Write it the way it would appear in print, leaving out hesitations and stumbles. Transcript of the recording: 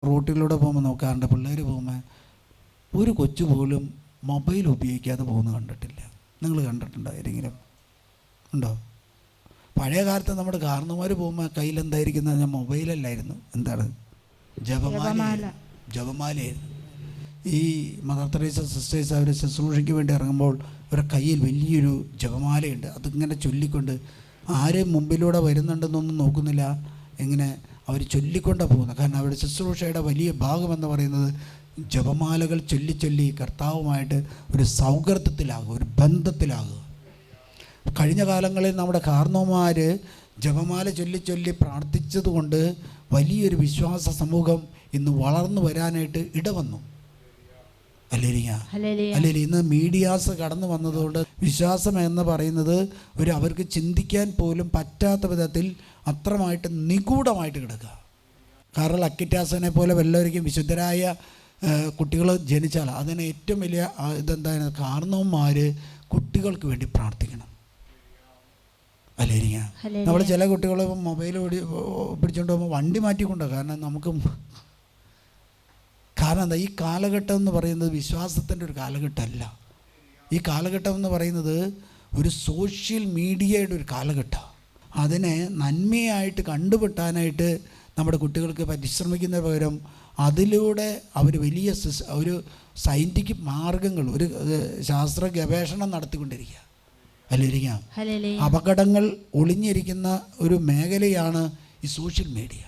റോട്ടിലൂടെ പോകുമ്പോൾ നോക്കാറുണ്ട്, പിള്ളേർ പോകുമ്പോൾ ഒരു കൊച്ചു പോലും മൊബൈൽ ഉപയോഗിക്കാതെ പോകുന്നത് കണ്ടിട്ടില്ല. നിങ്ങൾ കണ്ടിട്ടുണ്ടോ? ആരെങ്കിലും ഉണ്ടോ? പഴയ കാലത്ത് നമ്മുടെ കാരണവന്മാർ പോകുമ്പോൾ കയ്യിലെന്തായിരിക്കുന്നത്? ഞാൻ മൊബൈലല്ലായിരുന്നു, എന്താണ്, ജപമാലയായിരുന്നു. ഈ മദർ തെരേസ സിസ്റ്റേഴ്സ് അവർ ശുശ്രൂഷയ്ക്ക് വേണ്ടി ഇറങ്ങുമ്പോൾ അവരുടെ കയ്യിൽ വലിയൊരു ജപമാലയുണ്ട്. അതിങ്ങനെ ചൊല്ലിക്കൊണ്ട് ആരും മുമ്പിലൂടെ വരുന്നുണ്ടെന്നൊന്നും നോക്കുന്നില്ല, ഇങ്ങനെ അവർ ചൊല്ലിക്കൊണ്ടാണ് പോകുന്നത്. കാരണം അവരുടെ ശുശ്രൂഷയുടെ വലിയ ഭാഗമെന്ന് പറയുന്നത് ജപമാലകൾ ചൊല്ലി കർത്താവുമായിട്ട് ഒരു സൗഹൃദത്തിലാകുക, ഒരു ബന്ധത്തിലാകുക. കഴിഞ്ഞ കാലങ്ങളിൽ നമ്മുടെ കാർന്നോമാർ ജപമാല ചൊല്ലി പ്രാർത്ഥിച്ചതുകൊണ്ട് വലിയൊരു വിശ്വാസ സമൂഹം ഇന്ന് വളർന്നു വരാനായിട്ട് ഇടവന്നു. അല്ലെങ്കിൽ ഇന്ന് മീഡിയാസ് കടന്നു വന്നതുകൊണ്ട് വിശ്വാസം എന്ന് പറയുന്നത് അവർക്ക് ചിന്തിക്കാൻ പോലും പറ്റാത്ത വിധത്തിൽ അത്രമായിട്ട് നിഗൂഢമായിട്ട് കിടക്കുക. കാറൽ അക്വിറ്റാസിനെ പോലെ വല്ലവരിക്കും വിശുദ്ധരായ കുട്ടികൾ ജനിച്ചാൽ അതിന് ഏറ്റവും വലിയ ഇതെന്താണ്? കാരണവന്മാർ കുട്ടികൾക്ക് വേണ്ടി പ്രാർത്ഥിക്കണം. അല്ലെങ്കിൽ നമ്മൾ ചില കുട്ടികൾ മൊബൈൽ പിടിച്ചുകൊണ്ട് പോകുമ്പോൾ വണ്ടി മാറ്റിക്കൊണ്ടോ. കാരണം എന്താ? ഈ കാലഘട്ടം എന്ന് പറയുന്നത് വിശ്വാസത്തിൻ്റെ ഒരു കാലഘട്ടമല്ല. ഈ കാലഘട്ടം എന്ന് പറയുന്നത് ഒരു സോഷ്യൽ മീഡിയയുടെ ഒരു കാലഘട്ടമാണ്. അതിനെ നന്മയായിട്ട് കണ്ടുപെട്ടാനായിട്ട് നമ്മുടെ കുട്ടികൾക്ക് പരിശ്രമിക്കുന്ന പകരം അതിലൂടെ അവർ വലിയ ഒരു സയൻറ്റിഫിക് മാർഗങ്ങൾ, ഒരു ശാസ്ത്ര ഗവേഷണം നടത്തിക്കൊണ്ടിരിക്കുക. അല്ലിരിക്കാം. അപകടങ്ങൾ ഒളിഞ്ഞിരിക്കുന്ന ഒരു മേഖലയാണ് ഈ സോഷ്യൽ മീഡിയ.